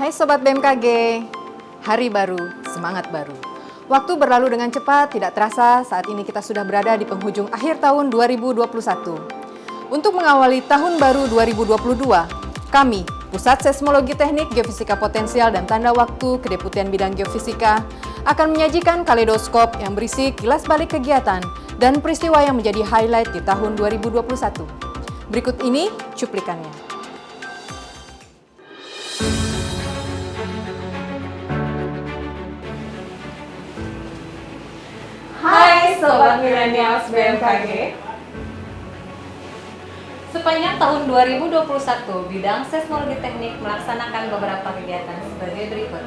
Hai Sobat BMKG, hari baru, semangat baru. Waktu berlalu dengan cepat, tidak terasa saat ini kita sudah berada di penghujung akhir tahun 2021. Untuk mengawali tahun baru 2022, kami, Pusat Seismologi Teknik, Geofisika Potensial, dan Tanda Waktu Kedeputian Bidang Geofisika, akan menyajikan kaleidoskop yang berisi kilas balik kegiatan dan peristiwa yang menjadi highlight di tahun 2021. Berikut ini cuplikannya. Hai Sobat Millennials BMKG. Sepanjang tahun 2021, Bidang Seismologi Teknik melaksanakan beberapa kegiatan sebagai berikut.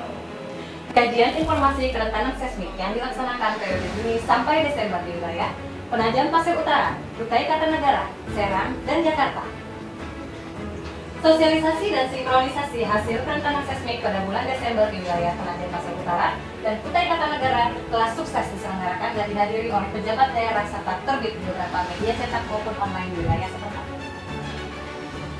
Kajian informasi kerentanan seismik yang dilaksanakan periode Juni sampai Desember di wilayah Penajam Pasir Utara, Kutai Kartanegara, Serang, dan Jakarta. Sosialisasi dan sinkronisasi hasil kerentanan seismik pada bulan Desember di wilayah Penajam Pasir Utara dan Kutai Kartanegara telah sukses diselenggarakan dan dihadiri oleh pejabat daerah serta terbit di beberapa media cetak maupun online di wilayah setempat.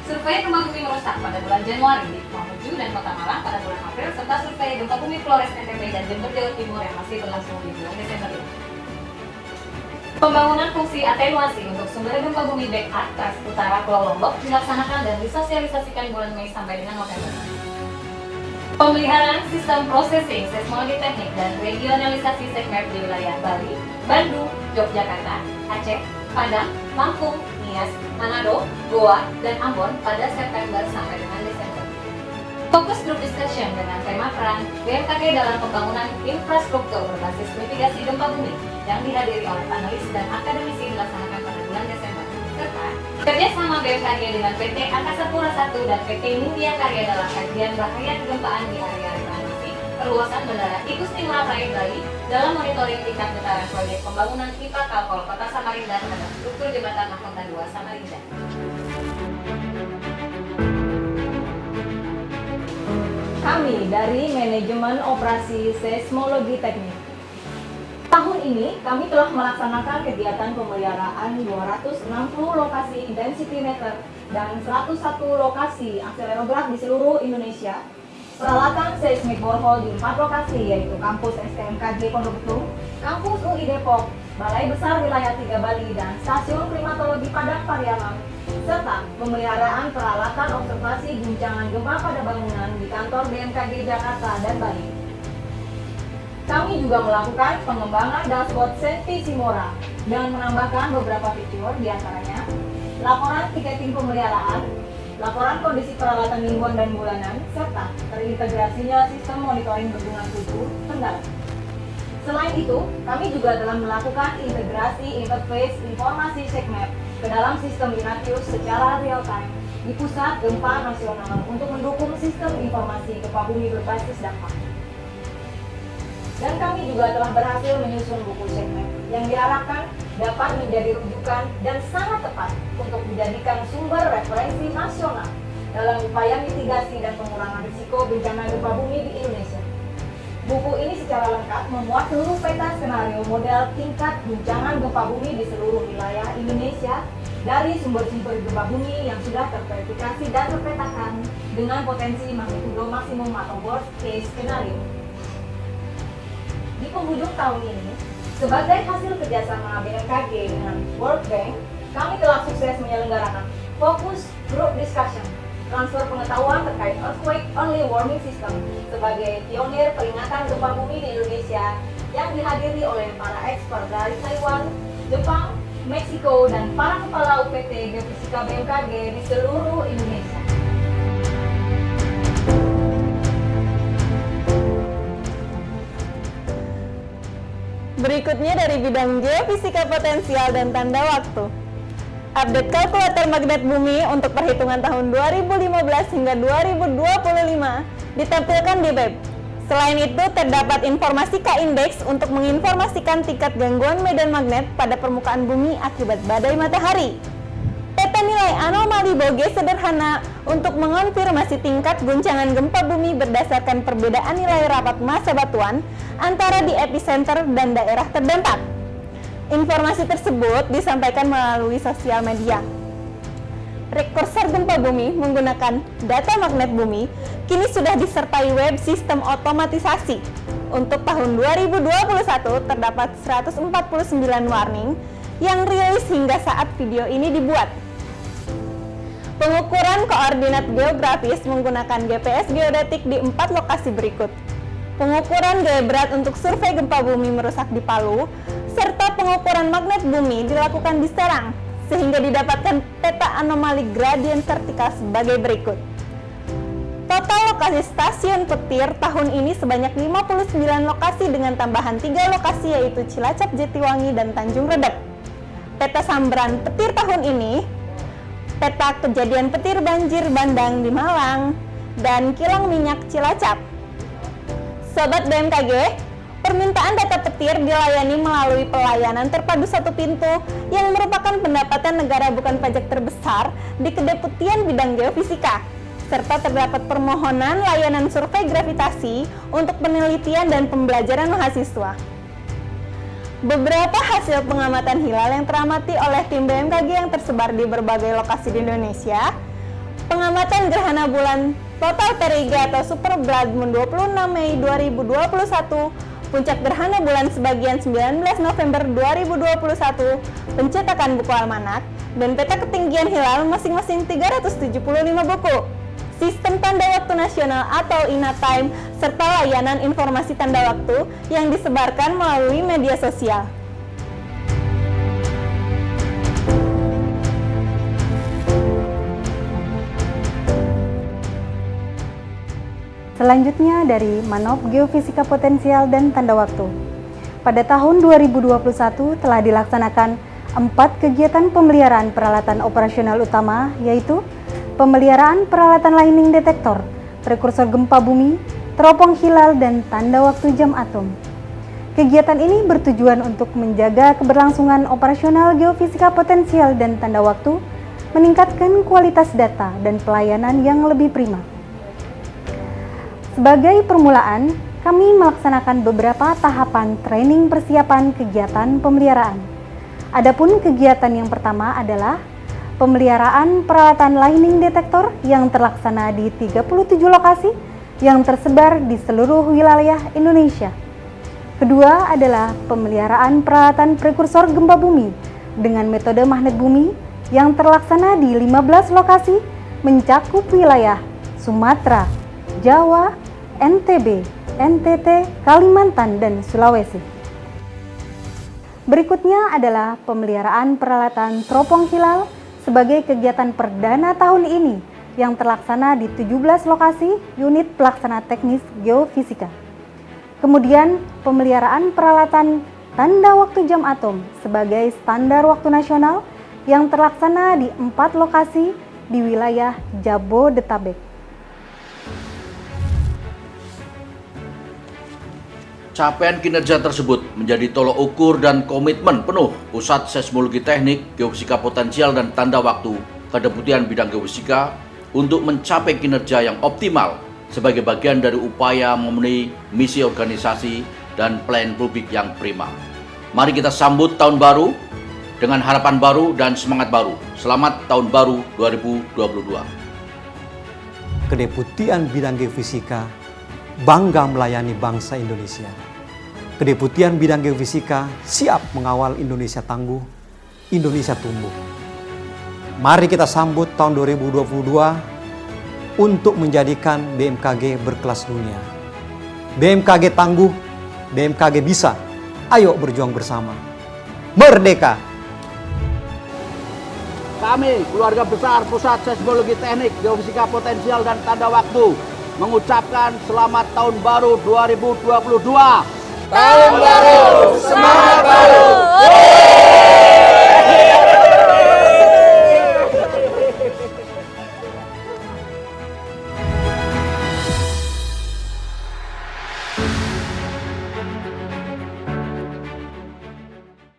Survei gempa bumi merusak pada bulan Januari di Mamuju dan Kota Malang pada bulan April, serta survei gempa bumi Flores NTB dan Jember Jawa Timur yang masih berlangsung di bulan Desember ini. Pembangunan fungsi atenuasi untuk sumber gempa bumi backup Trans Utara Pulau Lombok dilaksanakan dan disosialisasikan bulan Mei sampai dengan November. Pemeliharaan sistem processing seismologi teknik dan regionalisasi segmen di wilayah Bali, Bandung, Yogyakarta, Aceh, Padang, Lampung, Nias, Manado, Goa, dan Ambon pada September sampai dengan Desember. Fokus group discussion dengan tema peran BMKG dalam pembangunan infrastruktur berbasis mitigasi gempa bumi yang dihadiri oleh panelis dan akademisi dilaksanakan pada bulan Desember, serta kerjasama BMKG dengan PT Angkasa Pura I dan PT Nindya Karya dalam kajian bahaya kegempaan di area reklamasi perluasan Bandara Igusti Ngurah Rai Bali dalam monitoring tingkat getaran proyek pembangunan pipa Kalkol Kota Samarinda terhadap struktur jembatan Mahkota 2 Samarinda. Kami dari Manajemen Operasi Seismologi Teknik. Tahun ini kami telah melaksanakan kegiatan pemeliharaan 260 lokasi intensity meter dan 101 lokasi akselerograf di seluruh Indonesia. Peralatan seismik borehole di 4 lokasi yaitu Kampus STMKJ Pondok Betung, Kampus UI Depok, Balai Besar Wilayah 3 Bali, dan Stasiun Klimatologi Padang Pariaman, serta pemeliharaan peralatan observasi guncangan gempa pada bangunan di kantor BMKG Jakarta dan Bali. Kami juga melakukan pengembangan dashboard Senti Simora dengan menambahkan beberapa fitur, diantaranya laporan tiketing pemeliharaan, laporan kondisi peralatan mingguan dan bulanan, serta terintegrasinya sistem monitoring bendungan tubuh Kendal. Selain itu, kami juga telah melakukan integrasi interface informasi SECMAP ke dalam sistem Inateus secara real-time di pusat gempa nasional untuk mendukung sistem informasi gempa bumi berbasis dampak. Dan kami juga telah berhasil menyusun buku SECMAP yang diharapkan dapat menjadi rujukan dan sangat tepat untuk dijadikan sumber referensi nasional dalam upaya mitigasi dan pengurangan risiko bencana gempa bumi di Indonesia. Buku ini secara lengkap memuat seluruh peta skenario model tingkat guncangan gempa bumi di seluruh wilayah Indonesia dari sumber-sumber gempa bumi yang sudah terverifikasi dan terpetakan dengan potensi magnitudo maksimum atau worst case skenario. Di penghujung tahun ini, sebagai hasil kerjasama BMKG dengan World Bank, kami telah sukses menyelenggarakan Focus Group Discussion, transfer pengetahuan terkait Earthquake Early Warning System sebagai pionir peringatan gempa bumi di Indonesia yang dihadiri oleh para expert dari Taiwan, Jepang, Meksiko, dan para kepala UPT Geofisika BMKG di seluruh Indonesia. Berikutnya dari bidang geofisika potensial dan tanda waktu. Update kalkulator magnet bumi untuk perhitungan tahun 2015 hingga 2025 ditampilkan di web. Selain itu, terdapat informasi K-Index untuk menginformasikan tingkat gangguan medan magnet pada permukaan bumi akibat badai matahari. Peta nilai anomali Boge sederhana untuk mengonfirmasi tingkat guncangan gempa bumi berdasarkan perbedaan nilai rapat massa batuan antara di epicenter dan daerah terdampak. Informasi tersebut disampaikan melalui sosial media. Prekursor gempa bumi menggunakan data magnet bumi kini sudah disertai web sistem otomatisasi. Untuk tahun 2021 terdapat 149 warning yang rilis hingga saat video ini dibuat. Pengukuran koordinat geografis menggunakan GPS geodetik di 4 lokasi berikut. Pengukuran gaya berat untuk survei gempa bumi merusak di Palu, serta pengukuran magnet bumi dilakukan di Serang, sehingga didapatkan peta anomali gradien vertikal sebagai berikut. Total lokasi stasiun petir tahun ini sebanyak 59 lokasi dengan tambahan 3 lokasi yaitu Cilacap, Jatiwangi, dan Tanjung Redep. Peta sambaran petir tahun ini, peta kejadian petir banjir bandang di Malang, dan kilang minyak Cilacap. Sobat BMKG, permintaan data petir dilayani melalui pelayanan terpadu satu pintu yang merupakan pendapatan negara bukan pajak terbesar di Kedeputian Bidang Geofisika, serta terdapat permohonan layanan survei gravitasi untuk penelitian dan pembelajaran mahasiswa. Beberapa hasil pengamatan hilal yang teramati oleh tim BMKG yang tersebar di berbagai lokasi di Indonesia. Pengamatan gerhana bulan total Periga atau Super Blood Moon 26 Mei 2021, puncak gerhana bulan sebagian 19 November 2021, pencetakan buku almanak, dan peta ketinggian hilal masing-masing 375 buku. Sistem tanda waktu nasional atau INATIME, serta layanan informasi tanda waktu yang disebarkan melalui media sosial. Selanjutnya dari Manop Geofisika Potensial dan Tanda Waktu. Pada tahun 2021 telah dilaksanakan 4 kegiatan pemeliharaan peralatan operasional utama, yaitu pemeliharaan peralatan lightning detektor, prekursor gempa bumi, teropong hilal, dan tanda waktu jam atom. Kegiatan ini bertujuan untuk menjaga keberlangsungan operasional geofisika potensial dan tanda waktu, meningkatkan kualitas data dan pelayanan yang lebih prima. Sebagai permulaan, kami melaksanakan beberapa tahapan training persiapan kegiatan pemeliharaan. Adapun kegiatan yang pertama adalah pemeliharaan peralatan lightning detektor yang terlaksana di 37 lokasi yang tersebar di seluruh wilayah Indonesia. Kedua adalah pemeliharaan peralatan prekursor gempa bumi dengan metode magnet bumi yang terlaksana di 15 lokasi mencakup wilayah Sumatera, Jawa, NTB, NTT, Kalimantan, dan Sulawesi. Berikutnya adalah pemeliharaan peralatan teropong hilal sebagai kegiatan perdana tahun ini yang terlaksana di 17 lokasi unit pelaksana teknis geofisika. Kemudian pemeliharaan peralatan tanda waktu jam atom sebagai standar waktu nasional yang terlaksana di 4 lokasi di wilayah Jabodetabek. Capaian kinerja tersebut menjadi tolok ukur dan komitmen penuh Pusat Seismologi Teknik, Geofisika Potensial dan Tanda Waktu Kedeputian Bidang Geofisika untuk mencapai kinerja yang optimal sebagai bagian dari upaya memenuhi misi organisasi dan pelayanan publik yang prima. Mari kita sambut tahun baru dengan harapan baru dan semangat baru. Selamat tahun baru 2022. Kedeputian Bidang Geofisika bangga melayani bangsa Indonesia. Kedeputian Bidang Geofisika siap mengawal Indonesia tangguh, Indonesia tumbuh. Mari kita sambut tahun 2022 untuk menjadikan BMKG berkelas dunia. BMKG tangguh, BMKG bisa. Ayo berjuang bersama. Merdeka! Kami, keluarga besar Pusat Seismologi Teknik, Geofisika Potensial dan Tanda Waktu, mengucapkan selamat tahun baru 2022. Tahun baru, semangat baru.